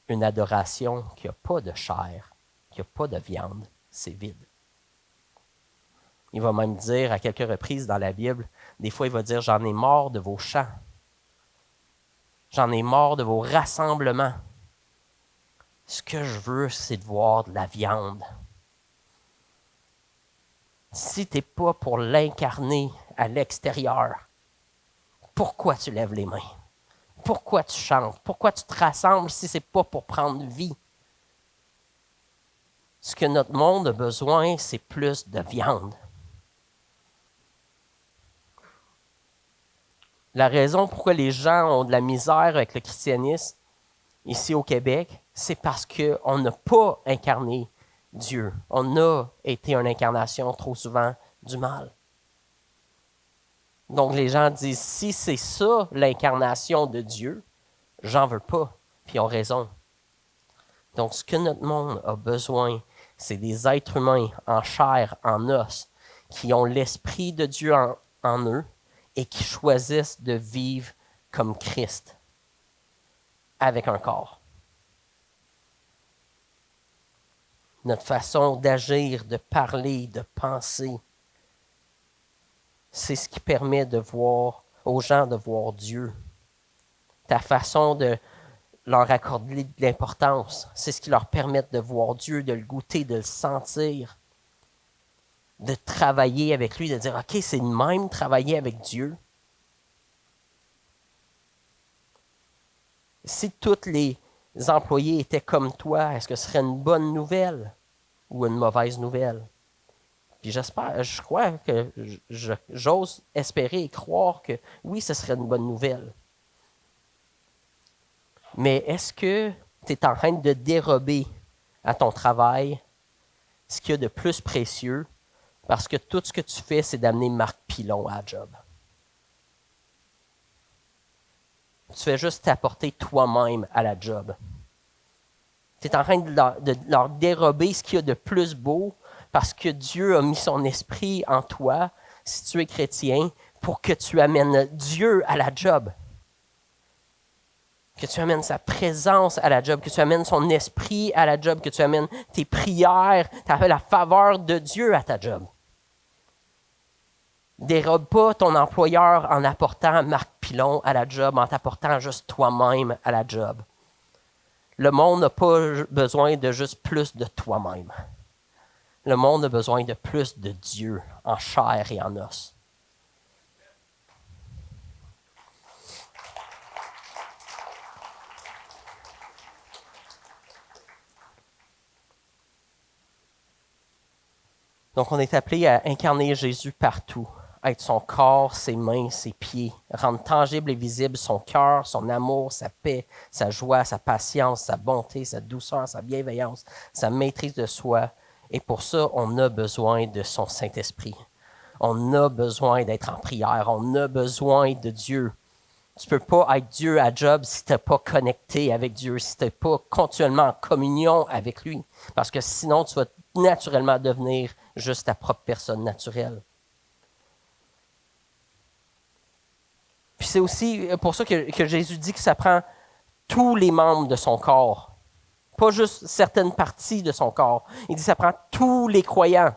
une adoration qui n'a pas de chair, qui n'a pas de viande, c'est vide. Il va même dire à quelques reprises dans la Bible, des fois il va dire « J'en ai marre de vos chants. J'en ai marre de vos rassemblements. Ce que je veux, c'est de voir de la viande. » Si tu n'es pas pour l'incarner à l'extérieur, pourquoi tu lèves les mains? Pourquoi tu chantes? Pourquoi tu te rassembles si ce n'est pas pour prendre vie? Ce que notre monde a besoin, c'est plus de viande. La raison pourquoi les gens ont de la misère avec le christianisme ici au Québec, c'est parce qu'on n'a pas incarné Dieu. On a été une incarnation trop souvent du mal. Donc les gens disent, si c'est ça l'incarnation de Dieu, j'en veux pas, puis ils ont raison. Donc ce que notre monde a besoin, c'est des êtres humains en chair, en os, qui ont l'Esprit de Dieu en eux et qui choisissent de vivre comme Christ, avec un corps. Notre façon d'agir, de parler, de penser, c'est ce qui permet de voir aux gens de voir Dieu. Ta façon de leur accorder de l'importance, c'est ce qui leur permet de voir Dieu, de le goûter, de le sentir, de travailler avec lui, de dire, OK, c'est de même travailler avec Dieu. Si tous les employés étaient comme toi, est-ce que ce serait une bonne nouvelle ou une mauvaise nouvelle? Puis j'espère, je crois que j'ose espérer et croire que oui, ce serait une bonne nouvelle. Mais est-ce que tu es en train de dérober à ton travail ce qu'il y a de plus précieux parce que tout ce que tu fais, c'est d'amener Marc Pilon à la job? Tu fais juste t'apporter toi-même à la job. Tu es en train de leur dérober ce qu'il y a de plus beau parce que Dieu a mis son esprit en toi, si tu es chrétien, pour que tu amènes Dieu à la job. Que tu amènes sa présence à la job, que tu amènes son esprit à la job, que tu amènes tes prières, la faveur de Dieu à ta job. Dérobe pas ton employeur en apportant Marc Pilon à la job, en t'apportant juste toi-même à la job. Le monde n'a pas besoin de juste plus de toi-même. Le monde a besoin de plus de Dieu en chair et en os. Donc, on est appelé à incarner Jésus partout, à être son corps, ses mains, ses pieds, rendre tangible et visible son cœur, son amour, sa paix, sa joie, sa patience, sa bonté, sa douceur, sa bienveillance, sa maîtrise de soi. Et pour ça, on a besoin de son Saint-Esprit. On a besoin d'être en prière. On a besoin de Dieu. Tu ne peux pas être Dieu à job si tu n'es pas connecté avec Dieu, si tu n'es pas continuellement en communion avec lui. Parce que sinon, tu vas naturellement devenir juste ta propre personne naturelle. Puis c'est aussi pour ça que Jésus dit que ça prend tous les membres de son corps, pas juste certaines parties de son corps. Il dit que ça prend tous les croyants.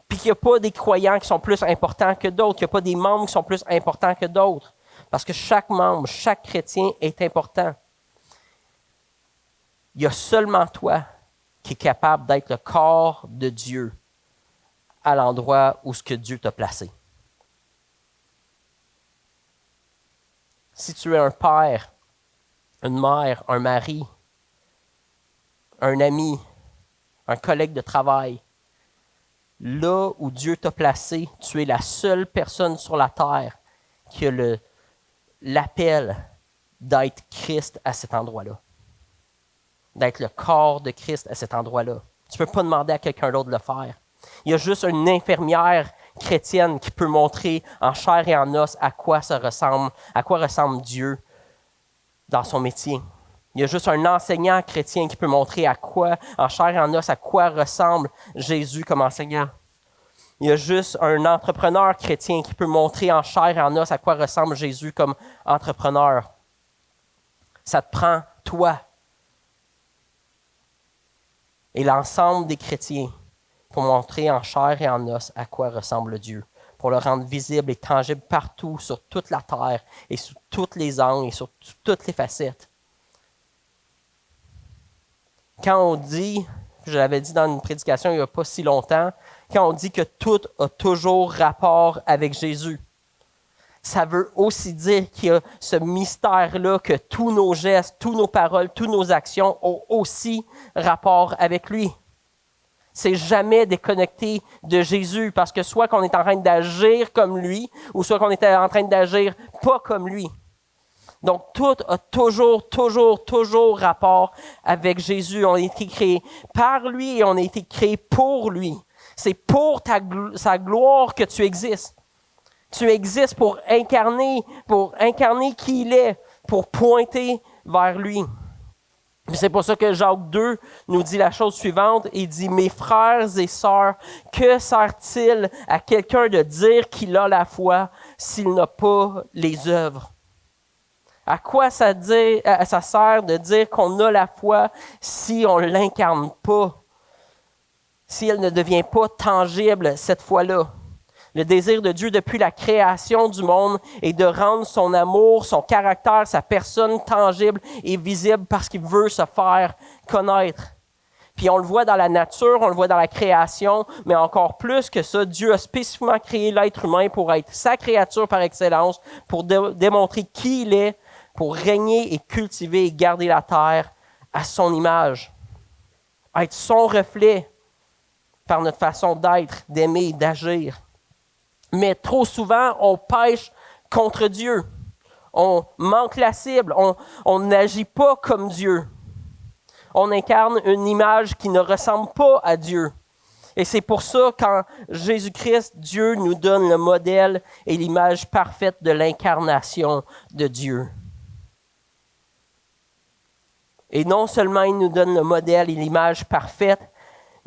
Puis qu'il n'y a pas des croyants qui sont plus importants que d'autres, qu'il n'y a pas des membres qui sont plus importants que d'autres. Parce que chaque membre, chaque chrétien est important. Il y a seulement toi qui est capable d'être le corps de Dieu à l'endroit où ce que Dieu t'a placé. Si tu es un père, une mère, un mari, un ami, un collègue de travail, là où Dieu t'a placé, tu es la seule personne sur la terre qui a l'appel d'être Christ à cet endroit-là. D'être le corps de Christ à cet endroit-là. Tu ne peux pas demander à quelqu'un d'autre de le faire. Il y a juste une infirmière chrétienne qui peut montrer en chair et en os à quoi ressemble Dieu dans son métier. Il y a juste un enseignant chrétien qui peut montrer en chair et en os, à quoi ressemble Jésus comme enseignant. Il y a juste un entrepreneur chrétien qui peut montrer en chair et en os à quoi ressemble Jésus comme entrepreneur. Ça te prend toi et l'ensemble des chrétiens pour montrer en chair et en os à quoi ressemble Dieu, pour le rendre visible et tangible partout, sur toute la terre et sous tous les angles et sur toutes les facettes. Quand on dit, je l'avais dit dans une prédication il n'y a pas si longtemps, quand on dit que tout a toujours rapport avec Jésus, ça veut aussi dire qu'il y a ce mystère-là que tous nos gestes, toutes nos paroles, toutes nos actions ont aussi rapport avec lui. c'est jamais déconnecté de Jésus, parce que soit qu'on est en train d'agir comme lui, ou soit qu'on est en train d'agir pas comme lui. Donc, tout a toujours rapport avec Jésus. On a été créé par lui et on a été créé pour lui. C'est pour sa gloire que tu existes. Tu existes pour incarner qui il est, pour pointer vers lui. C'est pour ça que Jacques 2 nous dit la chose suivante. Il dit « Mes frères et sœurs, que sert-il à quelqu'un de dire qu'il a la foi s'il n'a pas les œuvres? » À quoi ça sert de dire qu'on a la foi si on ne l'incarne pas, si elle ne devient pas tangible cette foi-là? Le désir de Dieu depuis la création du monde est de rendre son amour, son caractère, sa personne tangible et visible parce qu'il veut se faire connaître. Puis on le voit dans la nature, on le voit dans la création, mais encore plus que ça, Dieu a spécifiquement créé l'être humain pour être sa créature par excellence, pour démontrer qui il est, pour régner et cultiver et garder la terre à son image. Être son reflet par notre façon d'être, d'aimer, d'agir. Mais trop souvent, on pêche contre Dieu. On manque la cible. On n'agit pas comme Dieu. On incarne une image qui ne ressemble pas à Dieu. Et c'est pour ça, quand Jésus-Christ, Dieu nous donne le modèle et l'image parfaite de l'incarnation de Dieu. Et non seulement il nous donne le modèle et l'image parfaite,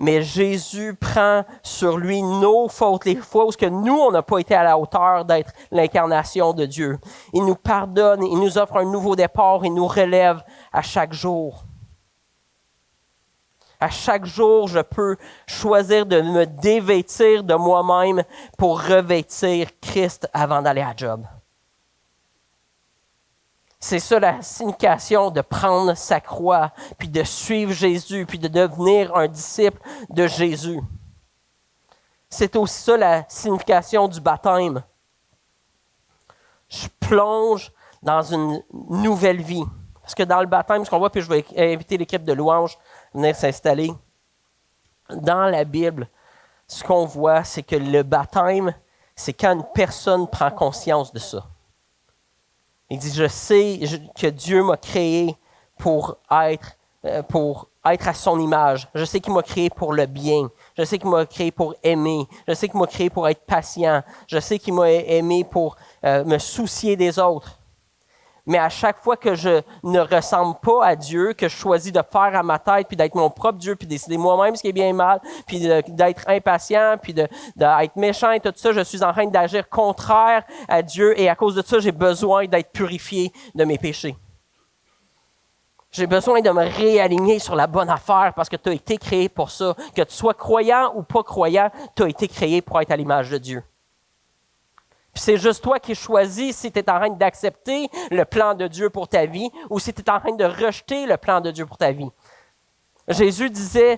mais Jésus prend sur lui nos fautes, les fois où nous, on n'a pas été à la hauteur d'être l'incarnation de Dieu. Il nous pardonne, il nous offre un nouveau départ, il nous relève à chaque jour. À chaque jour, je peux choisir de me dévêtir de moi-même pour revêtir Christ avant d'aller à la job. C'est ça la signification de prendre sa croix, puis de suivre Jésus, puis de devenir un disciple de Jésus. C'est aussi ça la signification du baptême. Je plonge dans une nouvelle vie. Parce que dans le baptême, ce qu'on voit, puis je vais inviter l'équipe de louange à venir s'installer. Dans la Bible, ce qu'on voit, c'est que le baptême, c'est quand une personne prend conscience de ça. Il dit, je sais que Dieu m'a créé pour être à son image. Je sais qu'il m'a créé pour le bien. Je sais qu'il m'a créé pour aimer. Je sais qu'il m'a créé pour être patient. Je sais qu'il m'a aimé pour me soucier des autres. Mais à chaque fois que je ne ressemble pas à Dieu, que je choisis de faire à ma tête, puis d'être mon propre Dieu, puis décider moi-même ce qui est bien et mal, puis d'être impatient, puis d'être méchant et tout ça, je suis en train d'agir contraire à Dieu et à cause de ça, j'ai besoin d'être purifié de mes péchés. J'ai besoin de me réaligner sur la bonne affaire parce que tu as été créé pour ça. Que tu sois croyant ou pas croyant, tu as été créé pour être à l'image de Dieu. Puis c'est juste toi qui choisis si tu es en train d'accepter le plan de Dieu pour ta vie ou si tu es en train de rejeter le plan de Dieu pour ta vie. Jésus disait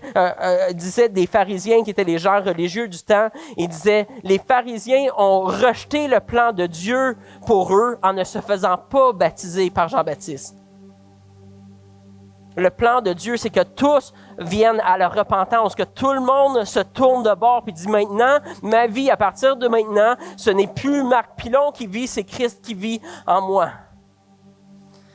des pharisiens qui étaient les gens religieux du temps, il disait, les pharisiens ont rejeté le plan de Dieu pour eux en ne se faisant pas baptiser par Jean-Baptiste. Le plan de Dieu, c'est que tous viennent à la repentance, que tout le monde se tourne de bord et dit maintenant, ma vie, à partir de maintenant, ce n'est plus Marc Pilon qui vit, c'est Christ qui vit en moi.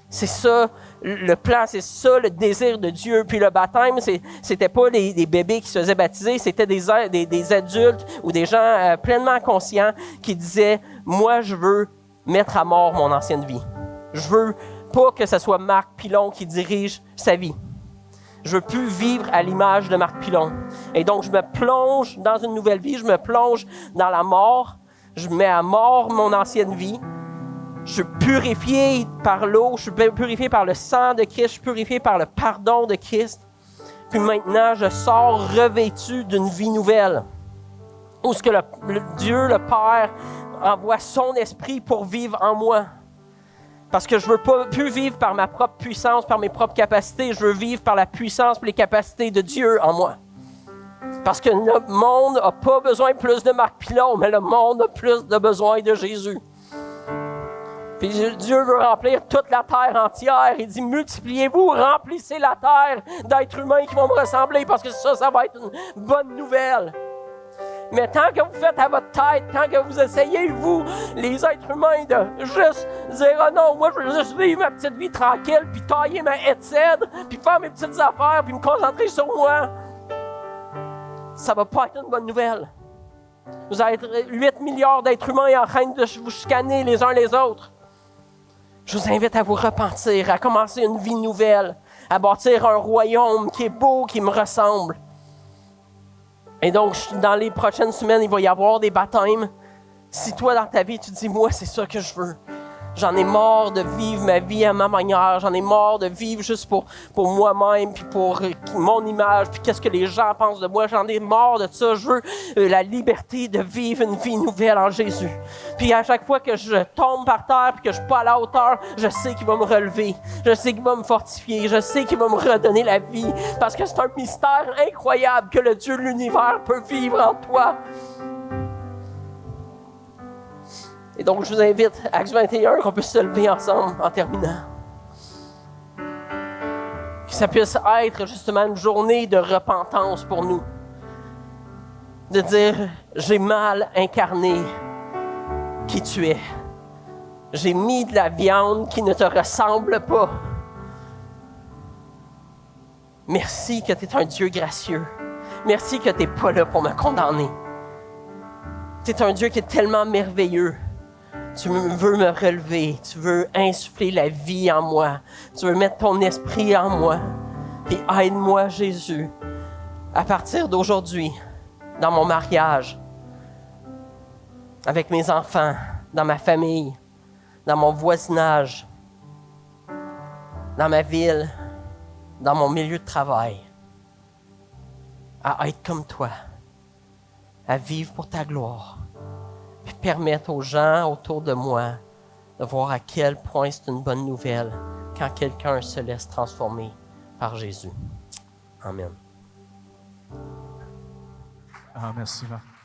C'est ça le plan, c'est ça le désir de Dieu. Puis le baptême, c'était pas des bébés qui se faisaient baptiser, c'était des adultes ou des gens pleinement conscients qui disaient, moi, je veux mettre à mort mon ancienne vie. Je veux pas que ce soit Marc Pilon qui dirige sa vie. Je veux plus vivre à l'image de Marc Pilon. Et donc, je me plonge dans une nouvelle vie, je me plonge dans la mort, je mets à mort mon ancienne vie. Je suis purifié par l'eau, je suis purifié par le sang de Christ, je suis purifié par le pardon de Christ. Puis maintenant, je sors revêtu d'une vie nouvelle. Où ce que Dieu, le Père, envoie son esprit pour vivre en moi. Parce que je ne veux plus vivre par ma propre puissance, par mes propres capacités. Je veux vivre par la puissance et les capacités de Dieu en moi. Parce que le monde n'a pas besoin de plus de Marc Pilon, mais le monde a plus de besoin de Jésus. Puis Dieu veut remplir toute la terre entière. Il dit, multipliez-vous, remplissez la terre d'êtres humains qui vont me ressembler parce que ça va être une bonne nouvelle. Mais tant que vous faites à votre tête, tant que vous essayez, vous, les êtres humains, de juste dire, ah non, moi je veux juste vivre ma petite vie tranquille, puis tailler ma headset, puis faire mes petites affaires, puis me concentrer sur moi, ça va pas être une bonne nouvelle. Vous allez être 8 milliards d'êtres humains en train de vous chicaner les uns les autres. Je vous invite à vous repentir, à commencer une vie nouvelle, à bâtir un royaume qui est beau, qui me ressemble. Et donc, dans les prochaines semaines, il va y avoir des baptêmes. Si toi, dans ta vie, tu te dis, moi, c'est ça que je veux. J'en ai marre de vivre ma vie à ma manière. J'en ai marre de vivre juste pour moi-même, puis pour mon image, puis qu'est-ce que les gens pensent de moi. J'en ai marre de ça. Je veux la liberté de vivre une vie nouvelle en Jésus. Puis à chaque fois que je tombe par terre, puis que je ne suis pas à la hauteur, je sais qu'il va me relever. Je sais qu'il va me fortifier. Je sais qu'il va me redonner la vie. Parce que c'est un mystère incroyable que le Dieu de l'univers peut vivre en toi. Et donc, je vous invite, Acte 21, qu'on puisse se lever ensemble en terminant. Que ça puisse être justement une journée de repentance pour nous. De dire, j'ai mal incarné qui tu es. J'ai mis de la viande qui ne te ressemble pas. Merci que tu es un Dieu gracieux. Merci que tu n'es pas là pour me condamner. Tu es un Dieu qui est tellement merveilleux. Tu veux me relever, tu veux insuffler la vie en moi, tu veux mettre ton esprit en moi. Et aide-moi, Jésus, à partir d'aujourd'hui, dans mon mariage, avec mes enfants, dans ma famille, dans mon voisinage, dans ma ville, dans mon milieu de travail, à être comme toi, à vivre pour ta gloire. Puis permettre aux gens autour de moi de voir à quel point c'est une bonne nouvelle quand quelqu'un se laisse transformer par Jésus. Amen. Ah, merci, Marc.